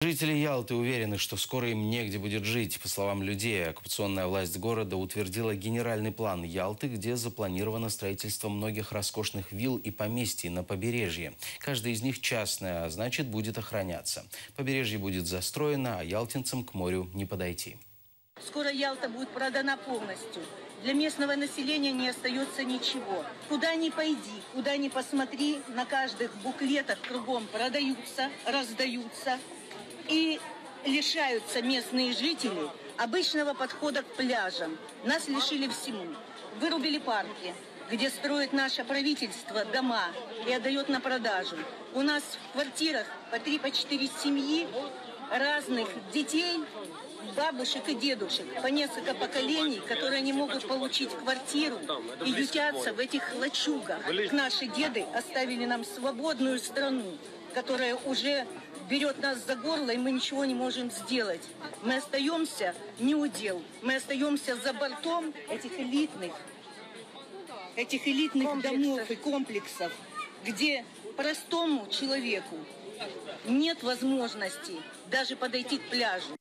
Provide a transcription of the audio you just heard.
Жители Ялты уверены, что скоро им негде будет жить. По словам людей, оккупационная власть города утвердила генеральный план Ялты, где запланировано строительство многих роскошных вилл и поместий на побережье. Каждая из них частная, а значит, будет охраняться. Побережье будет застроено, а ялтинцам к морю не подойти. Скоро Ялта будет продана полностью. Для местного населения не остается ничего. Куда ни пойди, куда ни посмотри, на каждых буклетах кругом продаются, раздаются. И лишаются местные жители обычного подхода к пляжам. Нас лишили всему. Вырубили парки, где строит наше правительство дома и отдает на продажу. У нас в квартирах по 3-4 семьи, разных детей, бабушек и дедушек, по несколько поколений, которые не могут получить квартиру и ютятся в этих лачугах. Наши деды оставили нам свободную страну, которая уже берет нас за горло, и мы ничего не можем сделать. Мы остаемся не у дел, мы остаемся за бортом этих элитных домов и комплексов, где простому человеку нет возможности даже подойти к пляжу.